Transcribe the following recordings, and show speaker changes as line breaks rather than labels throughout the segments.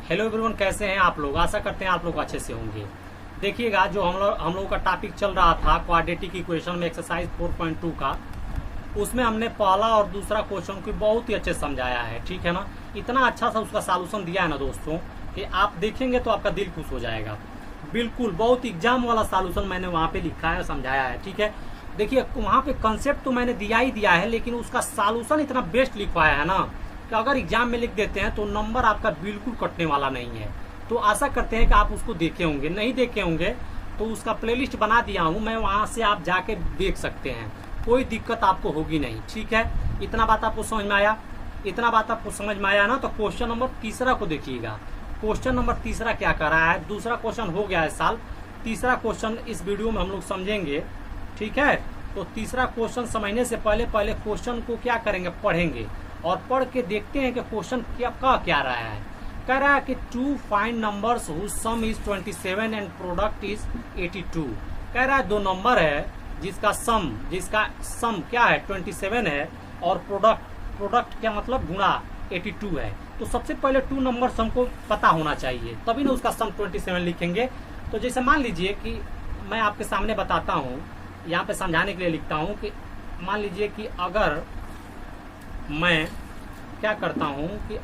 Hello everyone, कैसे हैं आप लोग। आशा करते हैं आप लोग अच्छे से होंगे। देखिएगा, जो हम लोगों का टॉपिक चल रहा था क्वाड्रेटिक इक्वेशन में एक्सरसाइज 4.2 का, उसमें हमने पहला और दूसरा क्वेश्चन को बहुत ही अच्छे से समझाया है। ठीक है ना। इतना अच्छा सा उसका सॉल्यूशन दिया है ना दोस्तों कि आप देखेंगे तो आपका दिल खुश हो जाएगा। बिल्कुल बहुत एग्जाम वाला सॉल्यूशन मैंने वहाँ पे लिखा है, समझाया है। ठीक है, देखिए वहाँ पे कंसेप्ट तो मैंने दिया ही दिया है, लेकिन उसका सॉल्यूशन इतना बेस्ट लिखवाया है ना कि अगर एग्जाम में लिख देते हैं तो नंबर आपका बिल्कुल कटने वाला नहीं है। तो आशा करते हैं कि आप उसको देखे होंगे। नहीं देखे होंगे तो उसका प्लेलिस्ट बना दिया हूँ मैं, वहाँ से आप जाके देख सकते हैं। कोई दिक्कत आपको होगी नहीं। ठीक है, इतना बात आपको समझ में आया। इतना बात आपको समझ में आया ना, तो क्वेश्चन नंबर तीसरा को देखिएगा। क्वेश्चन नंबर तीसरा क्या कर रहा है। दूसरा क्वेश्चन हो गया है साल, तीसरा क्वेश्चन इस वीडियो में हम लोग समझेंगे। ठीक है, तो तीसरा क्वेश्चन समझने से पहले क्वेश्चन को क्या करेंगे, पढ़ेंगे और पढ़ के देखते हैं कि क्वेश्चन क्या रहा है। कह रहा है कि to find numbers whose sum is 27 and product is 82। कह रहा है दो नंबर है जिसका सम क्या है 27 है और प्रोडक्ट क्या मतलब गुणा 82 है। तो सबसे पहले टू नंबर्स हमको पता होना चाहिए, तभी ना उसका सम 27 लिखेंगे। तो जैसे मान लीजिए कि मैं आपके सामने बताता हूँ, यहाँ पे समझाने के लिए लिखता हूँ कि मान लीजिए कि अगर मैं क्या करता हूँ कि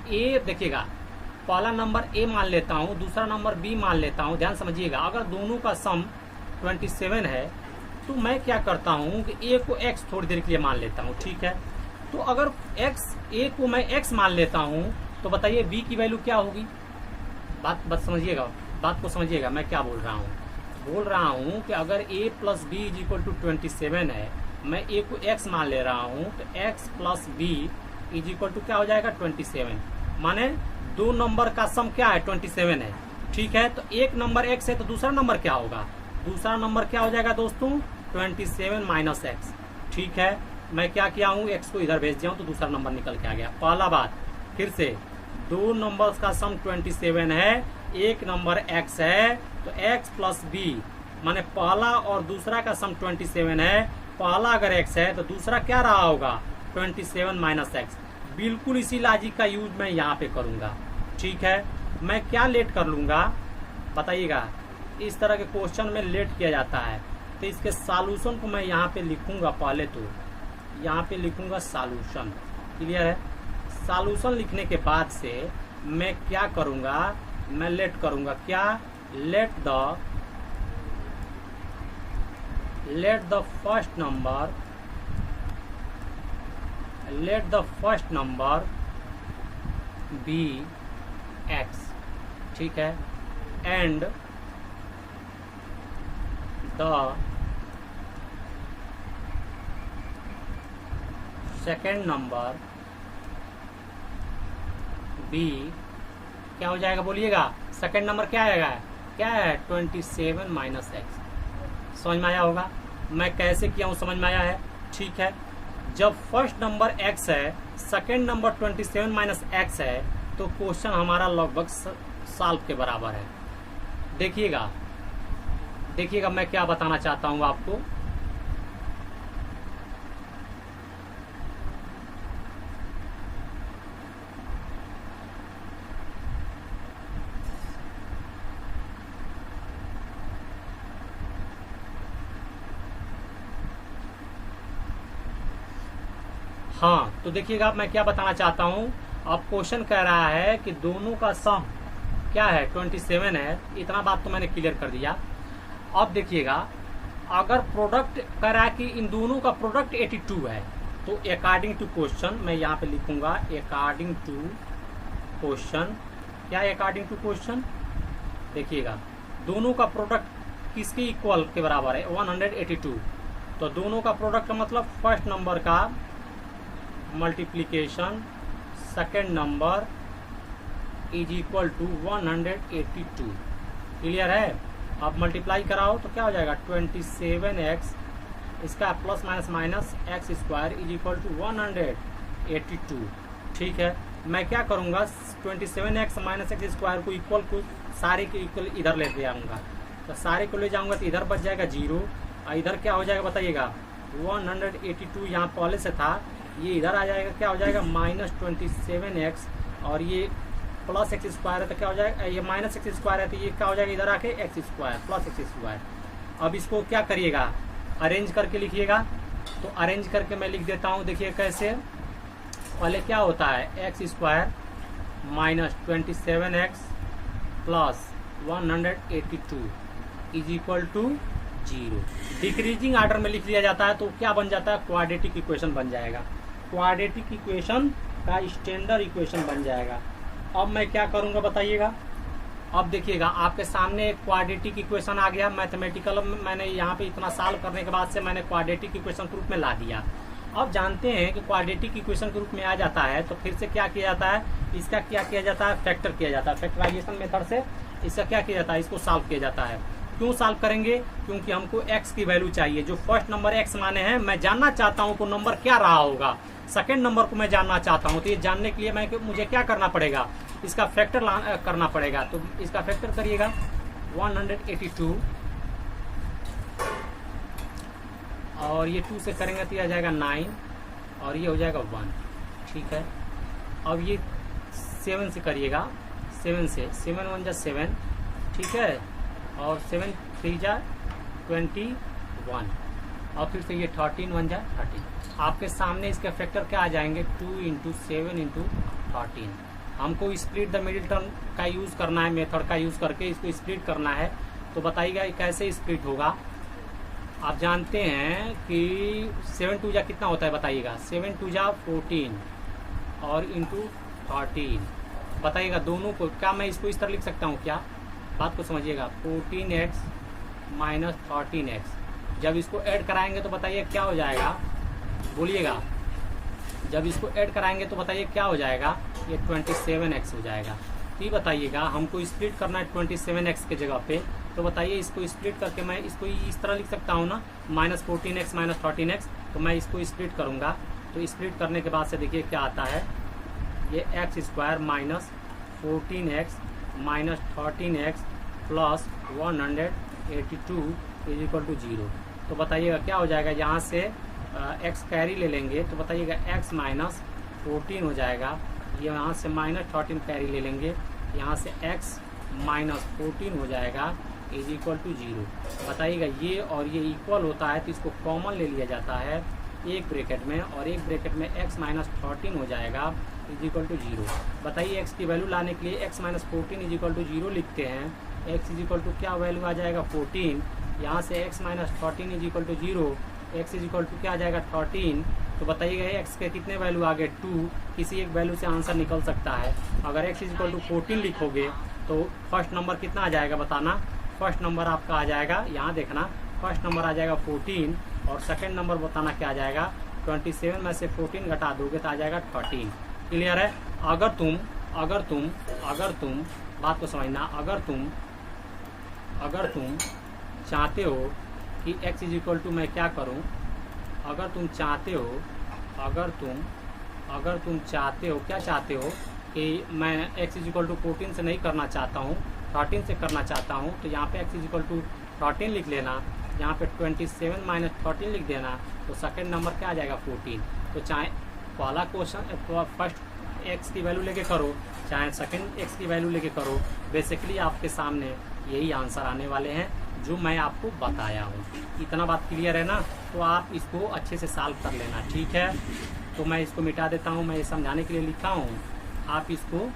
ए, देखिएगा पहला नंबर ए मान लेता हूँ, दूसरा नंबर बी मान लेता हूँ। ध्यान समझिएगा, अगर दोनों का सम 27 है तो मैं क्या करता हूँ कि ए को एक्स थोड़ी देर के लिए मान लेता हूँ। ठीक है, तो अगर ए को मैं एक्स मान लेता हूँ तो बताइए बी की वैल्यू क्या होगी। बात समझिएगा, बात को समझिएगा मैं क्या बोल रहा हूँ कि अगर a plus B is equal to 27 है, मैं a को x मान ले रहा हूँ, तो x plus B is equal to क्या हो जाएगा 27। माने दो नंबर का सम क्या है 27 है। ठीक है, तो एक नंबर x है तो दूसरा नंबर क्या होगा, दूसरा नंबर क्या हो जाएगा दोस्तों 27 माइनस एक्स। ठीक है, मैं क्या किया हूँ, x को इधर भेज दिया हूँ तो दूसरा नंबर निकल के आ गया। पहला बात फिर से, दो नंबर्स का सम 27 है, एक नंबर x है, तो x प्लस बी माने पहला और दूसरा का सम 27 है। पहला अगर x है तो दूसरा क्या रहा होगा 27 माइनस एक्स। बिल्कुल इसी लॉजिक का यूज मैं यहाँ पे करूँगा। ठीक है, मैं क्या लेट कर लूँगा बताइएगा। इस तरह के क्वेश्चन में लेट किया जाता है, तो इसके सॉल्यूशन को मैं यहाँ पे लिखूँगा। पहले तो यहाँ पे लिखूँगा सॉल्यूशन। क्लियर है, सॉल्यूशन लिखने के बाद से मैं क्या करूँगा, मैं लेट करूँगा क्या, let the first number be x. ठीक है, and the second number be क्या हो जाएगा बोलिएगा। सेकेंड नंबर क्या आएगा, क्या है 27 माइनस एक्स। समझ में आया होगा मैं कैसे किया हूँ, समझ में आया है। ठीक है, जब फर्स्ट नंबर x है, सेकेंड नंबर 27 माइनस एक्स है, तो क्वेश्चन हमारा लगभग सॉल्व के बराबर है। देखिएगा मैं क्या बताना चाहता हूँ आपको। हाँ, तो देखिएगा मैं क्या बताना चाहता हूँ। अब क्वेश्चन कह रहा है कि दोनों का सम क्या है 27 है। इतना बात तो मैंने क्लियर कर दिया। अब देखिएगा, अगर प्रोडक्ट कह रहा है कि इन दोनों का प्रोडक्ट 82 है, तो अकॉर्डिंग टू क्वेश्चन मैं यहाँ पे लिखूंगा अकॉर्डिंग टू क्वेश्चन। क्या है अकॉर्डिंग टू क्वेश्चन, देखिएगा दोनों का प्रोडक्ट किसके इक्वल के बराबर है 182। तो दोनों का प्रोडक्ट का मतलब फर्स्ट नंबर का multiplication second number is equal to 182। Clear है, अब मल्टीप्लाई कराओ तो क्या हो जाएगा 27x, इसका plus minus x square is equal to 182। ठीक है, मैं क्या करूँगा 27x माइनस एक्स स्क्वायर को इक्वल को सारे के इक्वल इधर ले आऊँगा, तो सारे को ले जाऊँगा तो इधर बच जाएगा 0 और इधर क्या हो जाएगा बताइएगा 182 यहाँ पहले से था, ये इधर आ जाएगा, क्या हो जाएगा -27x और ये प्लस एक्स स्क्वायर है तो क्या हो जाएगा, ये माइनस एक्स स्क्वायर है तो ये क्या हो जाएगा, इधर आके x square plus x square. अब इसको क्या करिएगा, अरेंज करके लिखिएगा। तो अरेंज करके मैं लिख देता हूँ, देखिए कैसे। पहले क्या होता है, x square minus 27x plus 182 is equal to 0। Decreasing order में लिख लिया जाता है तो क्या बन जाता है, क्वाड्रेटिक इक्वेशन बन जाएगा। क्वाड्रेटिक इक्वेशन का स्टैंडर्ड इक्वेशन बन जाएगा। अब मैं क्या करूंगा बताइएगा। अब देखिएगा आपके सामने एक क्वाड्रेटिक इक्वेशन आ गया। मैथमेटिकल मैंने यहाँ पे इतना सॉल्व करने के बाद से मैंने क्वाड्रेटिक इक्वेशन के रूप में ला दिया। अब जानते हैं कि क्वाड्रेटिक इक्वेशन के रूप में आ जाता है तो फिर से क्या किया जाता है, इसका क्या किया जाता है, फैक्टर किया जाता है। फैक्टराइजेशन मेथड से इसका क्या किया जाता है, इसको सॉल्व किया जाता है। क्यों सॉल्व करेंगे, क्योंकि हमको x की वैल्यू चाहिए। जो फर्स्ट नंबर x माने हैं, मैं जानना चाहता हूँ को नंबर क्या रहा होगा। सेकेंड नंबर को मैं जानना चाहता हूँ, तो ये जानने के लिए मुझे क्या करना पड़ेगा, इसका फैक्टर करना पड़ेगा। तो इसका फैक्टर करिएगा 182 और ये 2 से करेंगे तो ये आ जाएगा 9 और ये हो जाएगा 1। ठीक है। अब ये 7 से करिएगा, 7 से 7 1 जा 7, ठीक है, और 7 3 जा 21 और फिर से ये 13 1 जा 13। आपके सामने इसके फैक्टर क्या आ जाएंगे, 2 × 7 × 13। हमको स्प्लिट द मिडिल टर्म का यूज करना है, मेथड का यूज करके इसको स्प्लिट करना है। तो बताइएगा कैसे स्प्लिट होगा। आप जानते हैं कि 7 2 जा कितना होता है बताइएगा, 7 2 जा 14 और इंटू 13। बताइएगा दोनों को, क्या मैं इसको इस तरह लिख सकता हूँ क्या, बात को समझिएगा। 14x माइनस 13x जब इसको ऐड कराएंगे तो बताइए क्या हो जाएगा, बोलिएगा। जब इसको ऐड कराएंगे तो बताइए क्या हो जाएगा, ये 27x हो जाएगा। तो ये बताइएगा हमको स्प्लिट करना है 27x के जगह पे। तो बताइए इसको स्प्लिट करके मैं इसको इस तरह लिख सकता हूँ ना, माइनस 14x माइनस 13x। तो मैं इसको स्प्लिट करूँगा। तो स्प्लिट करने के बाद से देखिए क्या आता है, ये x square minus 14x minus 13x plus 182 is equal to 0। तो बताइएगा क्या हो जाएगा, यहाँ से x कैरी ले लेंगे तो बताइएगा x माइनस 14 हो जाएगा। ये यहाँ से माइनस 13 कैरी ले लेंगे, यहाँ से x माइनस 14 हो जाएगा इज इक्वल टू 0। बताइएगा ये और ये इक्वल होता है तो इसको कॉमन ले लिया जाता है एक ब्रैकेट में, और एक ब्रैकेट में x माइनस 13 हो जाएगा इज इक्वल टू 0। बताइए x की वैल्यू लाने के लिए x minus 14 is equal to 0 लिखते हैं। x इज इक्वल टू क्या वैल्यू आ जाएगा 14, यहाँ से x minus 13 is equal to 0, x is equal to क्या आ जाएगा 13। तो बताइएगा x के कितने वैल्यू आ गए 2, किसी एक वैल्यू से आंसर निकल सकता है। अगर x इज इक्वल टू 14 लिखोगे तो फर्स्ट नंबर कितना आ जाएगा बताना। फर्स्ट नंबर आपका आ जाएगा, यहाँ देखना, फर्स्ट नंबर आ जाएगा 14 और सेकंड नंबर बताना क्या आ जाएगा, 27 में से 14 घटा दोगे तो आ जाएगा 13। क्लियर है। अगर तुम बात को समझना, अगर तुम चाहते हो कि x इज इक्वल टू मैं क्या करूं, अगर तुम चाहते हो क्या चाहते हो कि मैं x इज इक्वल टू 14 से नहीं करना चाहता हूं, 13 से करना चाहता हूं, तो यहाँ पे x इज इक्वल टू 13 लिख लेना, यहाँ पे 27 माइनस 13 लिख देना। तो सेकंड नंबर क्या आ जाएगा 14। तो चाहे पहला क्वेश्चन फर्स्ट x की वैल्यू लेके करो, चाहे सेकंड x की वैल्यू लेके करो, बेसिकली आपके सामने यही आंसर आने वाले हैं जो मैं आपको बताया हूँ। इतना बात क्लियर है ना। तो आप इसको अच्छे से सॉल्व कर लेना, ठीक है। तो मैं इसको मिटा देता हूँ, मैं ये समझाने के लिए लिखा हूँ, आप इसको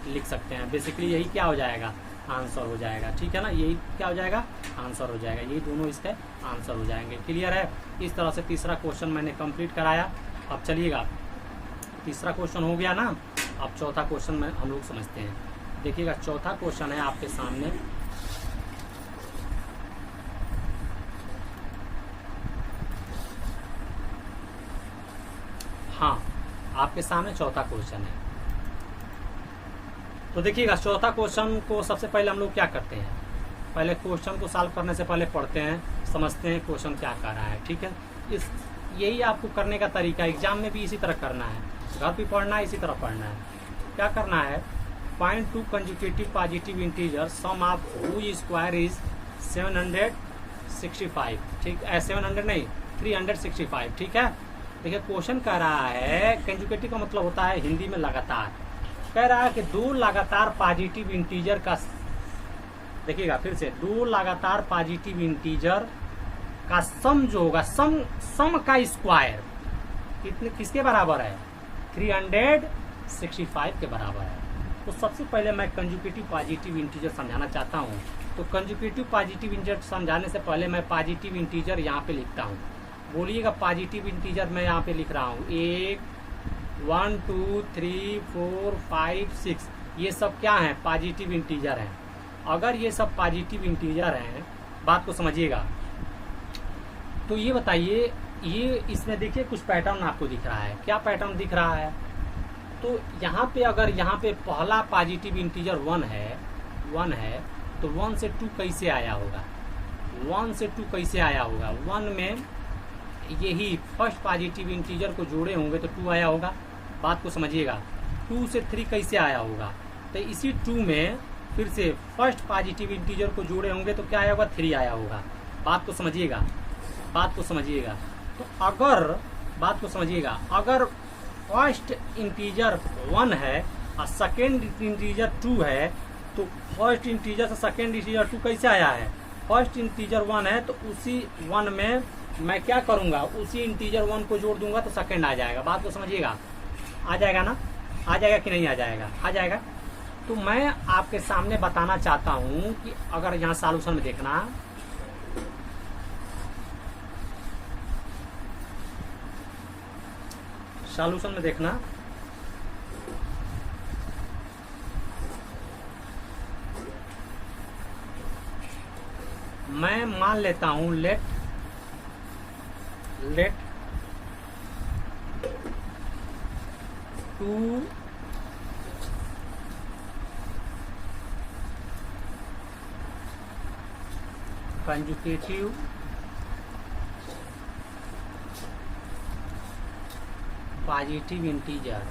लिख सकते हैं। बेसिकली यही क्या हो जाएगा, आंसर हो जाएगा, ठीक है ना। यही क्या हो जाएगा, आंसर हो जाएगा। यही दोनों इसके आंसर हो जाएंगे। क्लियर है। इस तरह से तीसरा क्वेश्चन मैंने कंप्लीट कराया। अब चलिएगा, तीसरा क्वेश्चन हो गया ना, अब चौथा क्वेश्चन में हम लोग समझते हैं। देखिएगा चौथा क्वेश्चन है आपके सामने, हाँ आपके सामने चौथा क्वेश्चन है। तो देखिएगा चौथा क्वेश्चन को सबसे पहले हम लोग क्या करते हैं, पहले क्वेश्चन को सॉल्व करने से पहले पढ़ते हैं, समझते हैं क्वेश्चन क्या कर रहा है, ठीक है। यही आपको करने का तरीका, एग्जाम में भी इसी तरह करना है, घर भी पढ़ना है, इसी तरह पढ़ना है। क्या करना है, find 2 consecutive positive integer, sum of which square is 765, ठीक है, 700 नहीं 365, ठीक है। देखिए क्वेश्चन कह रहा है, कंसेक्यूटिव का मतलब होता है हिंदी में लगातार, कह रहा है कि दो लगातार पॉजिटिव इंटीजर का, देखिएगा फिर से, दो लगातार पॉजिटिव इंटीजर का सम जो होगा, सम का स्क्वायर किसके बराबर है? 365 के बराबर है। तो सबसे पहले मैं कंजुगेटिव पॉजिटिव इंटीजर समझाना चाहता हूँ। तो कंजुगेटिव पॉजिटिव इंटीजर समझाने से पहले मैं पॉजिटिव इंटीजर यहाँ पे लिखता हूँ। बोलिएगा पॉजिटिव इंटीजर मैं यहाँ पे लिख रहा हूँ। 1 2 3 4 5 6, ये सब क्या है? पॉजिटिव इंटीजर हैं। अगर ये सब पॉजिटिव इंटीजर हैं, बात को समझिएगा, तो ये बताइए, ये इसमें देखिए कुछ पैटर्न आपको दिख रहा है। क्या पैटर्न दिख रहा है? तो यहाँ पे अगर यहाँ पे पहला पॉजिटिव इंटीजर 1 है तो 1 से 2 कैसे आया होगा? 1 से 2 कैसे आया होगा? 1 में यही फर्स्ट पॉजिटिव इंटीजर को जोड़े होंगे तो 2 आया होगा। बात को समझिएगा। 2 से 3 कैसे आया होगा? तो इसी 2 में फिर से फर्स्ट पॉजिटिव इंटीजर को जोड़े होंगे तो क्या आया होगा? 3 आया होगा। बात को समझिएगा, बात को समझिएगा। तो अगर, बात को समझिएगा, अगर फर्स्ट इंटीजर 1 है और सेकेंड इंटीजर 2 है, तो फर्स्ट इंटीजर से सेकेंड इंटीजर 2 कैसे आया है? फर्स्ट इंटीजर 1 है तो उसी 1 में मैं क्या करूंगा? उसी इंटीजर 1 को जोड़ दूंगा तो सेकेंड आ जाएगा। बात को समझिएगा। आ जाएगा ना? आ जाएगा कि नहीं आ जाएगा? आ जाएगा। तो मैं आपके सामने बताना चाहता हूं कि अगर यहाँ सॉल्यूशन में देखना, सॉल्यूशन में देखना, मैं मान लेता हूं let two conjugative positive integer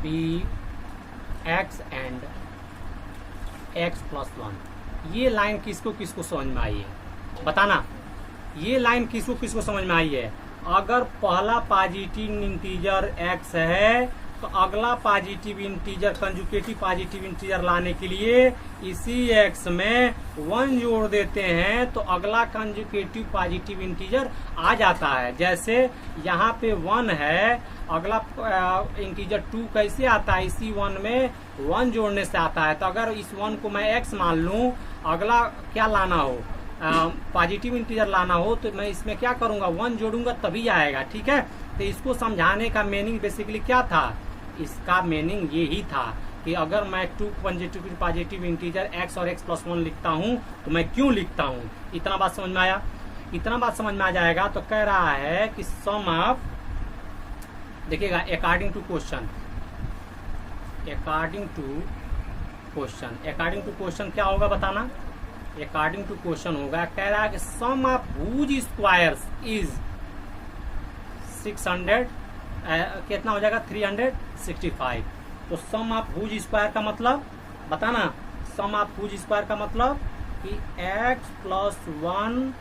be x and x + 1। ये लाइन किसको किसको समझ में आई है? बताना, ये लाइन किसको किसको समझ में आई है? अगर पहला पॉजिटिव इंटीजर x है तो अगला positive integer, conjugative positive integer लाने के लिए इसी x में 1 जोड़ देते हैं तो अगला कंजुगेटिव पॉजिटिव इंटीजर आ जाता है। जैसे यहाँ पे 1 है, अगला इंटीजर 2 कैसे आता है? इसी 1 में 1 जोड़ने से आता है। तो अगर इस 1 को मैं x मान लूं, अगला क्या लाना हो, पॉजिटिव इंटीजर लाना हो, तो मैं इसमें क्या करूंगा? 1 जोड़ूंगा तभी आएगा। ठीक है। तो इसको समझाने का मीनिंग बेसिकली क्या था? इसका मीनिंग यही था कि अगर मैं 2 कंजुगेटिव पॉजिटिव इंटीजर x और x + 1 लिखता हूं तो मैं क्यों लिखता हूं? इतना बात समझ में आया? इतना बात समझ में आ जाएगा। तो कह रहा है कि सम ऑफ, देखिएगा, अकॉर्डिंग टू क्वेश्चन क्या होगा बताना? अकॉर्डिंग टू क्वेश्चन होगा, कह रहा है कि सम ऑफ हुज स्क्वायर्स इज 600, कितना हो जाएगा? 365। तो सम ऑफ हुज स्क्वायर का मतलब बताना, सम ऑफ हुज स्क्वायर का मतलब कि x + 1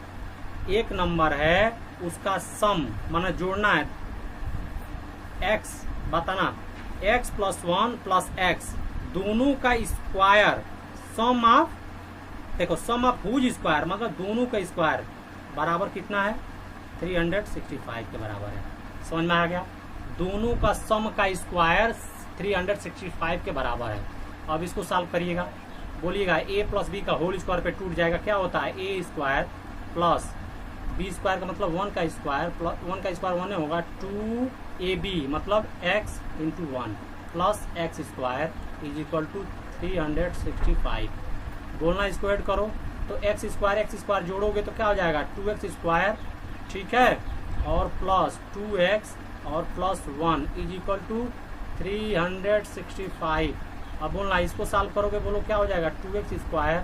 एक नंबर है, उसका सम माना जोड़ना है, x बताना, x + 1 + x दोनों का स्क्वायर, सम ऑफ, देखो सम ऑफ हुज स्क्वायर मतलब दोनों का स्क्वायर बराबर कितना है? 365 के बराबर है। समझ में आ गया? दोनों का सम का स्क्वायर 365 के बराबर है। अब इसको सॉल्व करिएगा। बोलिएगा a + b का होल स्क्वायर पे टूट जाएगा, क्या होता है? a² + b स्क्वायर का मतलब 1 का स्क्वायर, 1 का स्क्वायर 1 होगा, 2ab मतलब x × 1 + x² = 365। बोलना स्क्वायर करो तो x² जोड़ोगे तो क्या हो जाएगा? 2x², ठीक है, और प्लस 2x और प्लस 1 = 365। अब बोलना इसको सॉल्व करोगे, बोलो क्या हो जाएगा? 2x²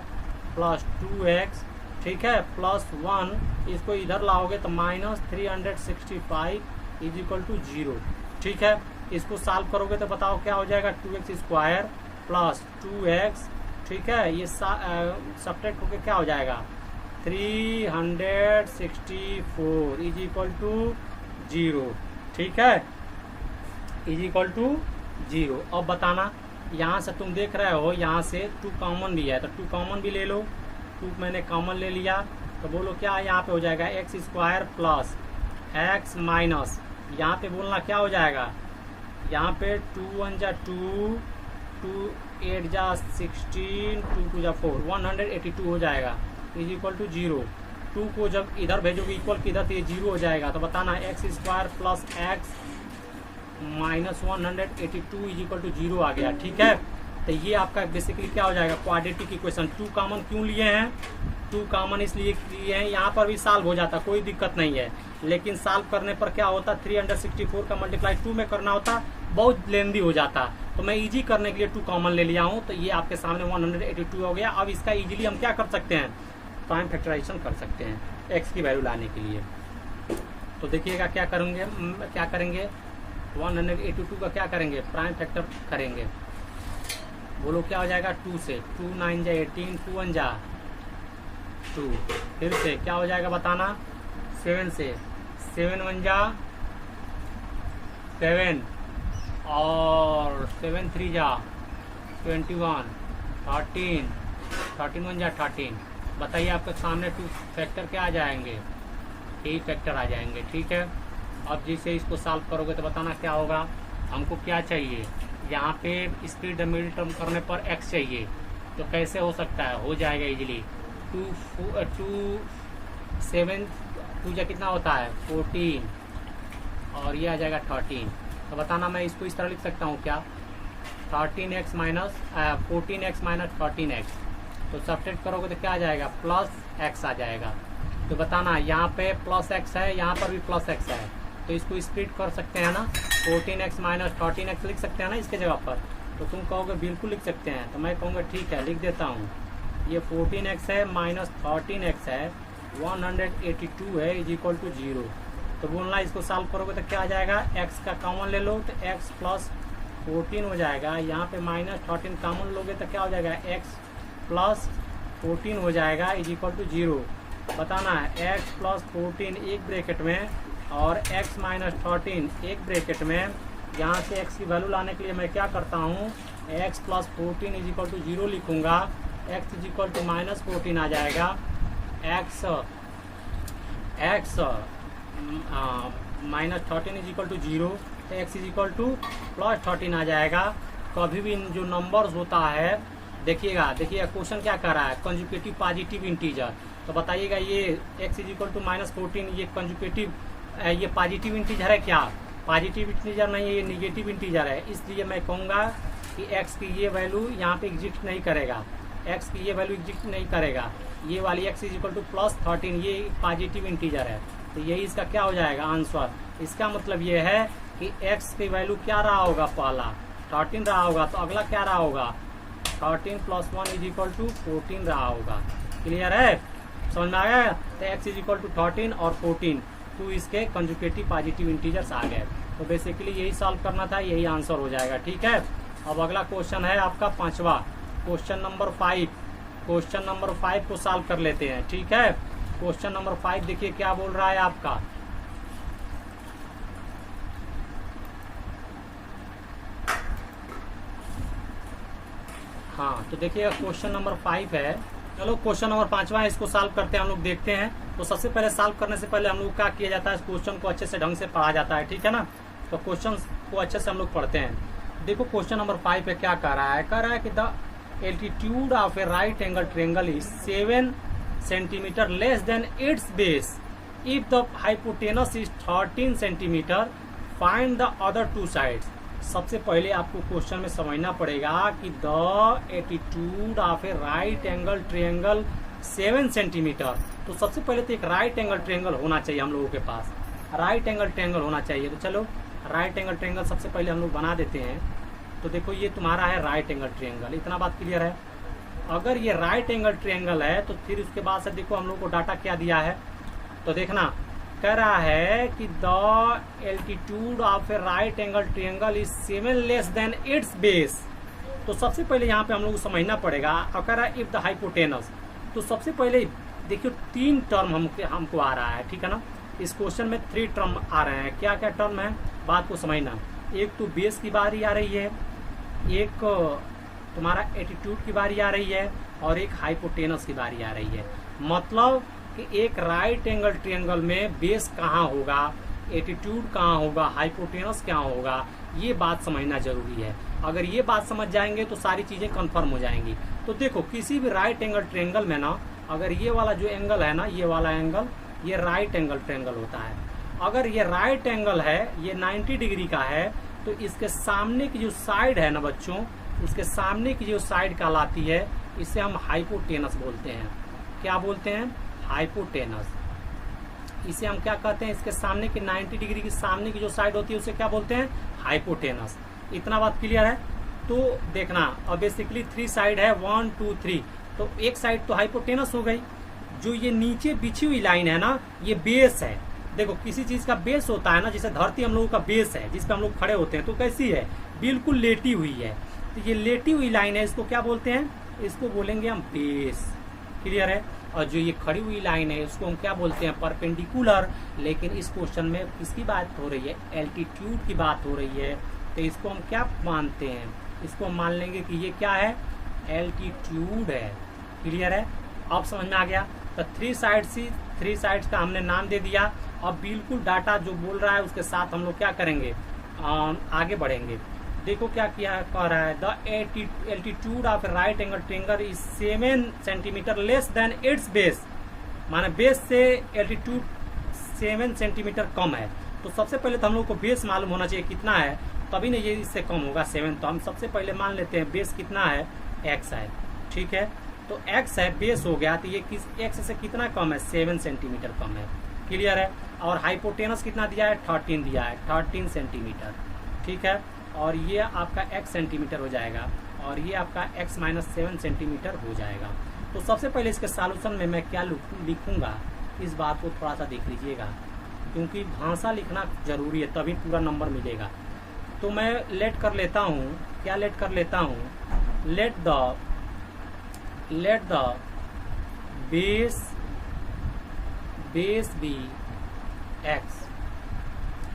+ 2x, ठीक है, प्लस 1, इसको इधर लाओगे तो -365 = 0। ठीक है। इसको सॉल्व करोगे तो बताओ क्या हो जाएगा? 2x² + 2x, ठीक है, ये सब्ट्रैक्ट होके क्या हो जाएगा? 364 इज इक्वल टू 0। ठीक है, इज इक्वल टू 0। अब बताना, यहाँ से तुम देख रहे हो यहाँ से 2 कॉमन भी है, तो 2 कॉमन भी ले लो। 2 मैंने कॉमन ले लिया, तो बोलो क्या यहाँ पे हो जाएगा, x square plus x minus, यहाँ पे बोलना क्या हो जाएगा, यहाँ पे 2 1 जा 2, 2 8 जा 16, 2 2 जा 4, 182 हो जाएगा इज इक्वल टू 0। 2 को जब इधर भेजोगे इक्वल की इधर, तो ये 0 हो जाएगा। तो बताना x square plus x minus 182 is equal to 0 आ गया। ठीक है, तो ये आपका बेसिकली क्या हो जाएगा, क्वाड्रेटिक इक्वेशन। 2 कॉमन क्यों लिए हैं, 2 कॉमन इसलिए लिए हैं, यहाँ पर भी सॉल्व हो जाता, कोई दिक्कत नहीं है। लेकिन सॉल्व करने पर क्या होता, 364 का मल्टीप्लाई 2 में करना होता, बहुत लेंदी हो जाता। तो मैं इजी करने के लिए 2 कॉमन ले लिया हूँ, तो ये आपके सामने 182 हो गया। अब इसका इजीली हम क्या कर सकते हैं, प्राइम फैक्टराइजेशन कर सकते हैं एक्स की वैल्यू लाने के लिए। तो देखिएगा क्या करेंगे, 182 का क्या करेंगे, प्राइम फैक्टर करेंगे। बोलो क्या हो जाएगा, 2 से 2 9 जा 18, 2 1 जा 2, फिर से क्या हो जाएगा बताना, 7 से 7 1 जा 7, और 7 3 जा 21, 13 13 1 जा 13। बताइए आपके सामने 2 फैक्टर क्या आ जाएंगे, 8 फैक्टर आ जाएंगे। ठीक है, अब जिसे इसको सॉल्व करोगे तो बताना क्या होगा, हमको क्या चाहिए, यहाँ पे स्पीड मिडिल टर्म करने पर x चाहिए, तो कैसे हो सकता है, हो जाएगा इजीली। 2 7 2 जा कितना होता है 14, और ये आ जाएगा 13। तो बताना मैं इसको इस तरह लिख सकता हूँ क्या, 13x minus 14x minus 13x। तो सब्ट्रैक्ट करोगे तो क्या आ जाएगा, प्लस x आ जाएगा। तो बताना यहाँ पे प्लस x है, यहाँ पर भी प्लस x है, तो इसको स्प्लिट कर सकते हैं ना, 14x माइनस 13x लिख सकते हैं ना इसके जगह पर। तो तुम कहोगे बिल्कुल लिख सकते हैं, तो मैं कहूँगा ठीक है लिख देता हूँ। ये 14x है माइनस 13x है, 182 है इज इक्वल टू 0। तो बोलना इसको सॉल्व करोगे तो क्या आ जाएगा, x का कॉमन ले लो तो x प्लस 14 हो जाएगा, यहाँ पे माइनस 13 कॉमन लोगे तो क्या हो जाएगा, x प्लस 14 हो जाएगा इज इक्वल टू 0। बताना है x प्लस 14 एक ब्रैकेट में और x माइनस 13 एक ब्रैकेट में। यहाँ से x की वैल्यू लाने के लिए मैं क्या करता हूँ, x plus 14 is equal to 0 लिखूंगा, x is equal to minus 14 आ जाएगा, x minus 13 is equal to 0, तो x is equal to plus 13 आ जाएगा। कभी भी जो नंबर्स होता है, देखिएगा क्वेश्चन क्या कर रहा है, कंजुगेटिव पॉजिटिव इंटीजर। तो बताइएगा ये x is equal to minus 14 ये कंजुगेटिव ये पॉजिटिव इंटीजर है क्या, पॉजिटिव इंटीजर नहीं है, ये निगेटिव इंटीजर है। इसलिए मैं कहूँगा कि x की ये वैल्यू यहाँ पे एग्जिस्ट नहीं करेगा, x की ये वैल्यू एग्जिस्ट नहीं करेगा। ये वाली x is equal to plus 13 ये पॉजिटिव इंटीजर है, तो यही इसका क्या हो जाएगा आंसर। इसका मतलब ये है कि x की वैल्यू क्या रहा होगा, पहला 13 रहा होगा, तो अगला क्या रहा होगा, 13 प्लस 1 इज इक्वल टू 14 रहा होगा। क्लियर है, समझ में आ गया। तो x इज इक्वल टू 13 और 14 टू इसके कंजुगेटिव पॉजिटिव इंटीजर्स आ गए। तो बेसिकली यही सॉल्व करना था, यही आंसर हो जाएगा। ठीक है, अब अगला क्वेश्चन है आपका 5वां, क्वेश्चन नंबर 5। क्वेश्चन नंबर 5 को सॉल्व कर लेते हैं। ठीक है, क्वेश्चन नंबर 5 देखिए क्या बोल रहा है आपका, हाँ तो देखिए क्वेश्चन नंबर 5 है। चलो क्वेश्चन नंबर 5वां है, इसको सॉल्व करते हैं हम लोग, देखते हैं। तो सबसे पहले सॉल्व करने से पहले हम लोग क्या किया जाता है, क्वेश्चन को अच्छे से ढंग से पढ़ा जाता है। ठीक है ना, तो क्वेश्चन को अच्छे से हम लोग पढ़ते हैं। देखो क्वेश्चन नंबर 5 पे क्या कह रहा है, कि the altitude of A right angle triangle is 7 centimetre less than it's base if the hypotenuse is 13 centimetre, find the other 2 sides. सबसे पहले आपको क्वेश्चन में समझना पड़ेगा कि the altitude of A right angle triangle 7 centimetre. तो सबसे पहले तो एक राइट एंगल ट्रायंगल होना चाहिए हम लोगों के पास, राइट एंगल ट्रायंगल होना चाहिए। तो चलो राइट एंगल ट्रायंगल सबसे पहले हम लोग बना देते हैं। तो देखो ये तुम्हारा है राइट एंगल ट्रायंगल, इतना बात क्लियर है। अगर ये राइट एंगल ट्रायंगल है तो फिर उसके बाद से देखो हम लोग को डाटा क्या दिया है, तो देखना कह रहा है कि the altitude of A right angle triangle is 7 less than it's base. तो सबसे पहले यहाँ पे हम लोग को समझना पड़ेगा, अगर इफ द हाइपोटेनस, तो सबसे पहले देखिए 3 टर्म हमको आ रहा है, ठीक है ना। इस क्वेश्चन में 3 टर्म आ रहे हैं। क्या क्या टर्म है, बात को समझना। एक तो बेस की बारी आ रही है, एक तुम्हारा एटीट्यूड की बारी आ रही है, और एक हाइपोटेनस की बारी आ रही है। मतलब कि एक राइट एंगल ट्रायंगल में बेस कहाँ होगा, एटीट्यूड कहाँ होगा, हाइपोटेनस क्या होगा, ये बात समझना जरूरी है। अगर ये बात समझ जाएंगे तो सारी चीजें कंफर्म हो जाएंगी। तो देखो किसी भी राइट एंगल ट्रायंगल में ना, अगर ये वाला जो एंगल है ना, ये वाला एंगल, ये राइट एंगल ट्रायंगल होता है। अगर ये राइट एंगल है, ये 90 डिग्री का है, तो इसके सामने की जो साइड है ना बच्चों, उसके सामने की जो साइड कहलाती है, इसे हम हाइपोटेनस बोलते हैं। क्या बोलते हैं, हाइपोटेनस। इसे हम क्या कहते हैं, इसके सामने की 90 डिग्री की सामने की जो साइड होती है उसे क्या बोलते हैं, हाइपोटेनस। इतना बात क्लियर है। तो देखना, अब बेसिकली 3 साइड है, 1 2 3, तो एक साइड तो हाइपोटेनस हो गई। जो ये नीचे बिछी हुई लाइन है ना, ये बेस है। देखो किसी चीज का बेस होता है ना, जैसे धरती हम लोगों का बेस है जिस पे हम लोग खड़े होते हैं, तो कैसी है, बिल्कुल लेटी हुई है। तो ये लेटी हुई लाइन है, इसको क्या बोलते हैं, इसको बोलेंगे हम बेस। क्लियर है। और जो ये खड़ी हुई लाइन है इसको हम क्या बोलते हैं, परपेंडिकुलर। लेकिन इस क्वेश्चन में किसकी बात हो रही है, एल्टीट्यूड की बात हो रही है। तो इसको हम क्या मानते हैं, इसको हम मान लेंगे कि ये क्या है, एल्टीट्यूड है। क्लियर है, अब समझ में आ गया। तो 3 साइड्स का हमने नाम दे दिया। अब बिल्कुल डाटा जो बोल रहा है उसके साथ हम लोग क्या करेंगे, आगे बढ़ेंगे। देखो क्या किया कह रहा है, the altitude of right angle triangle is 7 centimetre less than it's base. माने बेस से एल्टीट्यूड 7 सेंटीमीटर कम है। तो सबसे पहले तो हम लोग को बेस मालूम होना चाहिए कितना है, तभी ना ये इससे कम होगा 7। तो हम सबसे पहले मान लेते हैं बेस कितना है, x है। ठीक है, तो x है, बेस हो गया, तो ये किस x से कितना कम है, 7 सेंटीमीटर कम है। क्लियर है। और हाइपोटेनस कितना दिया है, 13 दिया है, 13 सेंटीमीटर। ठीक है, और ये आपका x सेंटीमीटर हो जाएगा, और ये आपका x माइनस 7 सेंटीमीटर हो जाएगा। तो सबसे पहले इसके सॉल्यूशन में मैं क्या लिखूंगा, इस बात को थोड़ा सा देख लीजिएगा, क्योंकि भाषा लिखना जरूरी है, तभी पूरा नंबर मिलेगा। तो मैं लेट कर लेता हूँ, क्या लेट कर लेता हूँ, let the base be x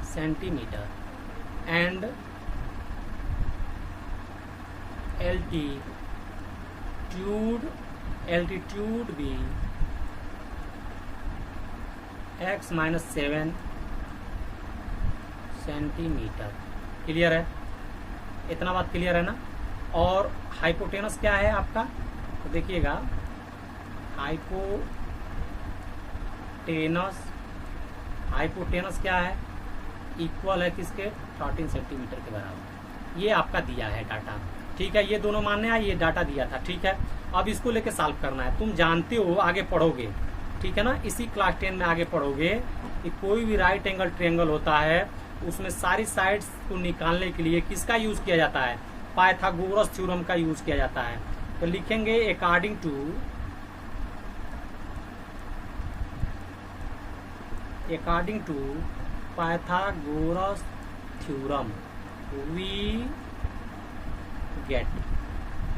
centimetre and altitude भी x माइनस 7 सेंटीमीटर। क्लियर है, इतना बात क्लियर है ना। और हाइपोटेनस क्या है आपका, तो देखिएगा हाइपोटेनस क्या है, इक्वल है किसके, 13 सेंटीमीटर के बराबर। ये आपका दिया है डाटा। ठीक है, ये दोनों मानने आए, ये डाटा दिया था। ठीक है, अब इसको लेके सॉल्व करना है। तुम जानते हो, आगे पढ़ोगे, ठीक है ना, इसी क्लास 10 में आगे पढ़ोगे कि कोई भी राइट एंगल ट्रायंगल होता है, उसमें सारी साइड्स को निकालने के लिए किसका यूज किया जाता है, पाइथागोरस थ्योरम का यूज किया जाता है। तो लिखेंगे according to Pythagoras theorem we get.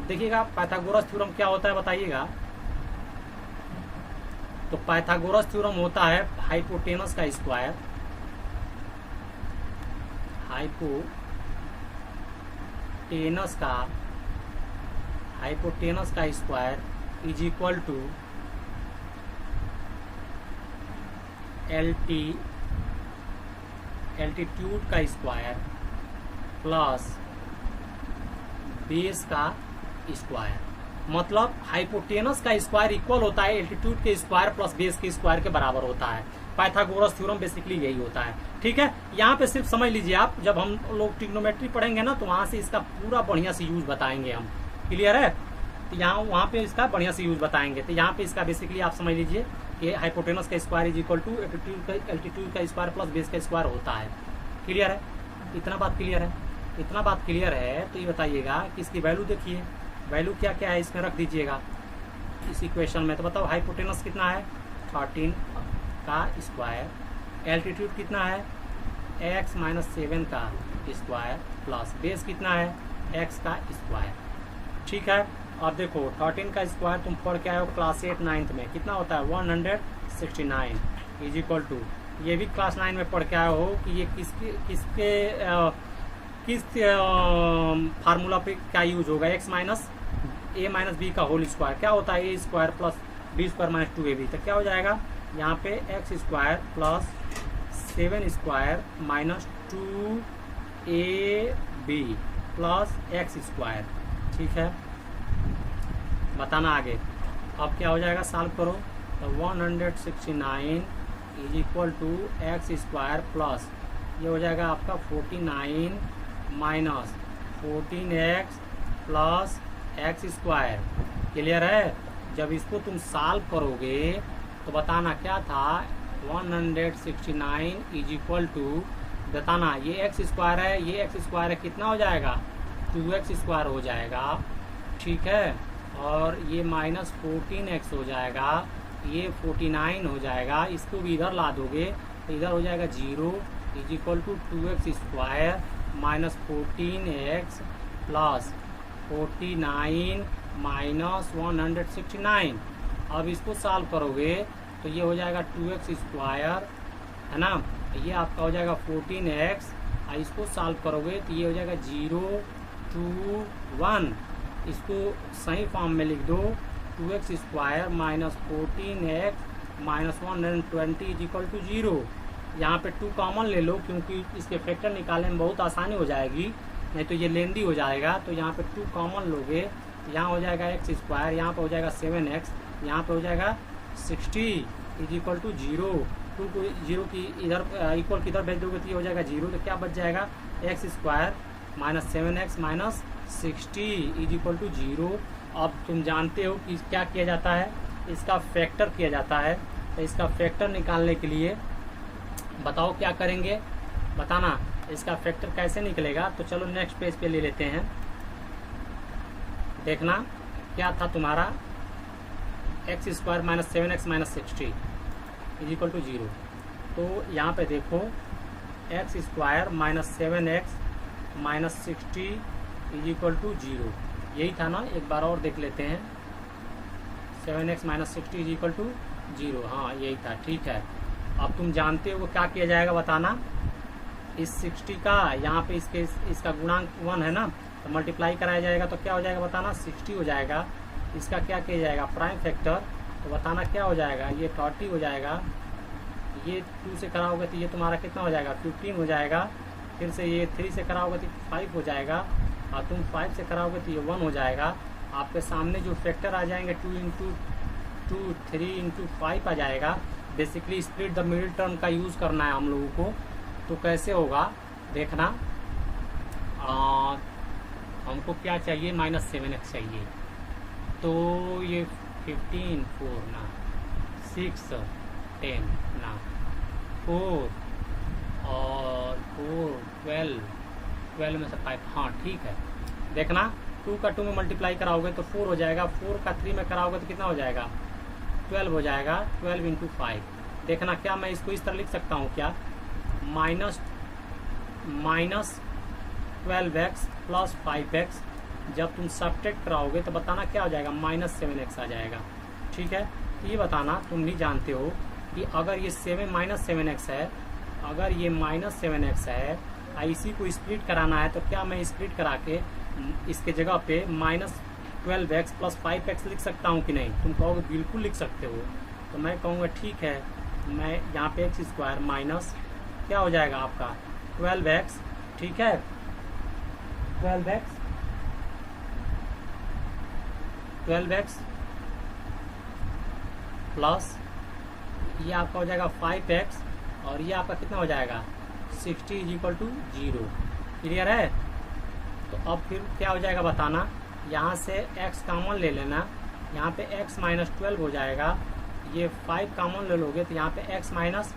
देखिएगा पाइथागोरस थ्योरम क्या होता है बताइएगा। तो पाइथागोरस थ्योरम होता है हाइपोटेनस का स्क्वायर, हाइपोटेनस का square is equal to altitude का स्क्वायर प्लस बेस का स्क्वायर। मतलब हाइपोटेनस का स्क्वायर इक्वल होता है एल्टीट्यूड के स्क्वायर प्लस बेस के स्क्वायर के बराबर होता है। पाइथागोरस थ्योरम बेसिकली यही होता है। ठीक है, यहाँ पे सिर्फ समझ लीजिए आप, जब हम लोग ट्रिग्नोमेट्री पढ़ेंगे ना तो वहां से इसका पूरा बढ़िया से यूज बताएंगे हम। क्लियर है, तो यहाँ वहाँ पे इसका बढ़िया से यूज बताएंगे। तो यहाँ पे इसका बेसिकली आप समझ लीजिए कि हाइपोटेनस का square is equal to altitude का स्क्वायर प्लस बेस का स्क्वायर होता है। क्लियर है, इतना बात क्लियर है, इतना बात क्लियर है। तो ये बताइएगा कि इसकी वैल्यू देखिए, वैल्यू क्या क्या है इसमें रख दीजिएगा इस इक्वेशन में। तो बताओ हाइपोटेनस कितना है, 13 का स्क्वायर, एल्टीट्यूड कितना है, x माइनस 7 का स्क्वायर प्लस बेस कितना है, x का स्क्वायर। ठीक है, अब देखो 13 का स्क्वायर तुम पढ़ के आए हो क्लास 8 9th में, कितना होता है 169 इज इक्वल टू, ये भी क्लास 9 में पढ़ के आए हो कि ये किस फार्मूला पे क्या यूज होगा, x minus a minus b का होल स्क्वायर क्या होता है, a square plus b square minus 2ab, तो क्या हो जाएगा यहाँ पे x square plus 7 square minus 2ab plus x square. ठीक है, बताना आगे। अब क्या हो जाएगा, सॉल्व करो तो 169 is equal to x square plus ये हो जाएगा आपका 49 minus 14x plus x square. Clear है, जब इसको तुम सॉल्व करोगे तो बताना क्या था, 169 इज इक्वल टू, बताना ये एक्स स्क्वायर है, ये एक्स स्क्वायर है, कितना हो जाएगा 2x स्क्वायर हो जाएगा। ठीक है, और ये माइनस 14x हो जाएगा, ये 49 हो जाएगा, इसको भी इधर ला दोगे तो इधर हो जाएगा 0 is equal to 2x square minus 14x plus 49 minus 169। अब इसको सॉल्व करोगे तो ये हो जाएगा 2x स्क्वायर, है ना, ये आपका हो जाएगा 14x, और इसको सॉल्व करोगे तो ये हो जाएगा 0 2 1, इसको सही फॉर्म में लिख दो 2x square minus 14x minus 120 is equal to 0। यहाँ पे 2 कॉमन ले लो क्योंकि इसके फैक्टर निकालने में बहुत आसानी हो जाएगी, नहीं तो ये लेंदी हो जाएगा। तो यहाँ पे 2 कॉमन लोगे तो यहाँ हो जाएगा एक्स स्क्वायर, यहाँ पे हो जाएगा 7x, यहाँ पे हो जाएगा 60 इज इक्वल टू 0। 2 को 0 की इधर इक्वल किधर भेज दोगे तो ये हो जाएगा 0, तो क्या बच जाएगा x square minus 7x minus 60 is equal to 0। अब तुम जानते हो कि क्या किया जाता है, इसका फैक्टर किया जाता है। तो इसका फैक्टर निकालने के लिए बताओ क्या करेंगे, बताना इसका फैक्टर कैसे निकलेगा। तो चलो नेक्स्ट पेज पे ले लेते हैं, देखना क्या था तुम्हारा, x square minus 7x minus 60 is equal to 0। तो यहाँ पे देखो x square minus 7x minus 60 is equal to 0, यही था ना, एक बार और देख लेते हैं, 7x minus 60 is equal to 0, हाँ यही था। ठीक है, अब तुम जानते हो क्या किया जाएगा, बताना इस 60 का यहाँ पे इसका गुणांक 1 है ना, तो मल्टीप्लाई कराया जाएगा तो क्या हो जाएगा, बताना 60 हो जाएगा। इसका क्या किया जाएगा प्राइम फैक्टर, तो बताना क्या हो जाएगा, ये 30 हो जाएगा, ये 2 से कराओगे तो ये तुम्हारा कितना हो जाएगा 15 हो जाएगा, फिर से ये 3 से कराओगे तो 5 हो जाएगा, और तुम 5 से कराओगे तो ये 1 हो जाएगा। आपके सामने जो फैक्टर आ जाएंगे 2 इंटू 2 3 इंटू 5 आ जाएगा। Basically split the middle term का यूज़ करना है हम लोगों को, तो कैसे होगा देखना। हमको क्या चाहिए, माइनस 7x चाहिए, तो ये 15 4 ना 6 10 ना 4 और 4 12 में से 5, हाँ ठीक है। देखना 2 का 2 में मल्टीप्लाई कराओगे तो 4 हो जाएगा, 4 का 3 में कराओगे तो कितना हो जाएगा 12 हो जाएगा, 12 इंटू 5। देखना क्या मैं इसको इस तरह लिख सकता हूँ क्या, माइनस 12x प्लस 5x, जब तुम सब्ट्रैक्ट कराओगे तो बताना क्या हो जाएगा माइनस 7x आ जाएगा। ठीक है, तो ये बताना तुम नहीं जानते हो कि अगर ये माइनस 7x है, अगर ये माइनस 7x है, इसी को स्प्लिट कराना है तो क्या मैं स्प्लिट करा के इसके जगह पे माइनस 12x प्लस 5x लिख सकता हूँ कि नहीं। तुम कहोगे बिल्कुल लिख सकते हो, तो मैं कहूँगा ठीक है, मैं यहाँ पे एक्स स्क्वायर माइनस क्या हो जाएगा आपका 12x, ठीक है 12x प्लस ये आपका हो जाएगा 5x, और ये आपका कितना हो जाएगा 60 इज इक्वल टू 0। क्लियर है, तो अब फिर क्या हो जाएगा बताना, यहाँ से x कॉमन ले लेना, यहाँ पे x माइनस 12 हो जाएगा, ये 5 कॉमन ले लोगे तो यहाँ पे x माइनस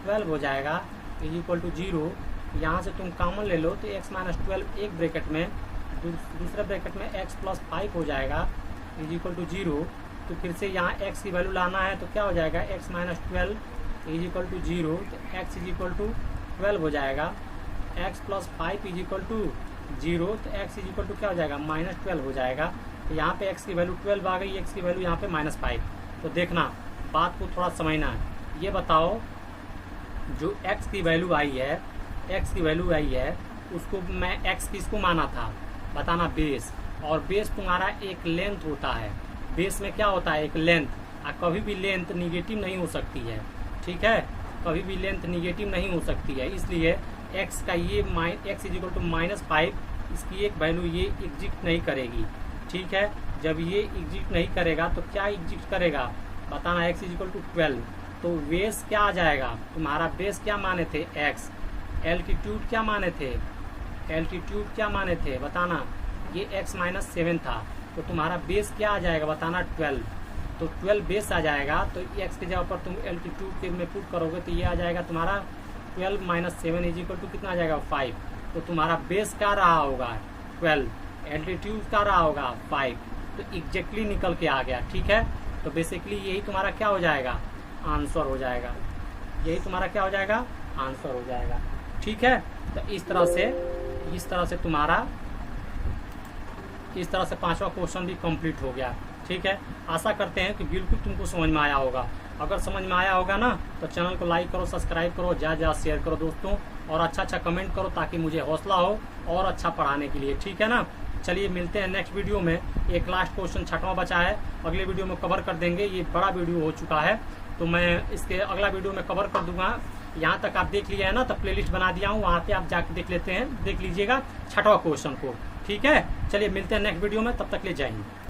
12 हो जाएगा इज इक्वल टू 0। यहाँ से तुम कॉमन ले लो तो x माइनस 12 एक ब्रैकेट में, दूसरे ब्रैकेट में x प्लस 5 हो जाएगा इज इक्वल टू 0। तो फिर से यहाँ x की वैल्यू लाना है तो क्या हो जाएगा x minus 12 is equal to 0, तो x इज इक्वल टू 12 हो जाएगा, x plus 5 is equal to 0, तो x इज इक्वल टू क्या हो जाएगा माइनस 12 हो जाएगा। तो यहाँ पे x की वैल्यू 12 आ गई, x की वैल्यू यहाँ पे -5। तो देखना, बात को थोड़ा समझना है। ये बताओ जो x की वैल्यू आई है, x की वैल्यू आई है, उसको मैं x किसको माना था, बताना बेस। और बेस तुम्हारा एक लेंथ होता है, बेस में क्या होता है, एक लेंथ। कभी भी लेंथ निगेटिव नहीं हो सकती है, ठीक है, कभी भी लेंथ निगेटिव नहीं हो सकती है। इसलिए x का ये x इजिकल टू -5, इसकी एक वैल्यू ये एग्जिस्ट नहीं करेगी, ठीक है। जब ये एग्जिस्ट नहीं करेगा तो क्या एग्जिस्ट करेगा, बताना, x इजिकल टू 12। तो बेस क्या आ जाएगा, तुम्हारा बेस क्या माने थे, x। एल्टीट्यूड क्या माने थे, एल्टीट्यूड क्या माने थे, बताना, ये x -7 था। तो तुम्हारा बेस क्या आ जाएगा, बताना, 12। तो 12 बेस आ जाएगा। तो x के जगह पर तुम एल्टीट्यूड के में पुट करोगे तो ये आ जाएगा तुम्हारा 12 - 7 इज इक्वल टू कितना आ जाएगा, 5। तो तुम्हारा बेस क्या रहा होगा, 12, एल्टीट्यूड क्या रहा होगा, 5। तो एग्जैक्टली निकल के आ गया, ठीक है। तो बेसिकली यही तुम्हारा क्या हो जाएगा, आंसर हो जाएगा, यही तुम्हारा क्या हो जाएगा, आंसर हो जाएगा, ठीक है। तो इस तरह से तुम्हारा इस तरह से 5वां क्वेश्चन भी कंप्लीट हो गया, ठीक है। आशा करते हैं कि बिल्कुल तुमको समझ में आया होगा। अगर समझ में आया होगा ना तो चैनल को लाइक करो, सब्सक्राइब करो, ज़्यादा शेयर करो दोस्तों, और अच्छा कमेंट करो ताकि मुझे हौसला हो और अच्छा पढ़ाने के लिए, ठीक है ना। चलिए मिलते हैं नेक्स्ट वीडियो में। एक लास्ट क्वेश्चन 6वां बचा है, अगले वीडियो में कवर कर देंगे। ये बड़ा वीडियो हो चुका है तो मैं इसके अगला वीडियो में कवर कर दूंगा। यहाँ तक आप देख लिया है ना, तो प्लेलिस्ट बना दिया हूँ, वहाँ पे आप जाके देख लीजिएगा 6वां क्वेश्चन को, ठीक है। चलिए मिलते हैं नेक्स्ट वीडियो में, तब तक ले जय हिंद।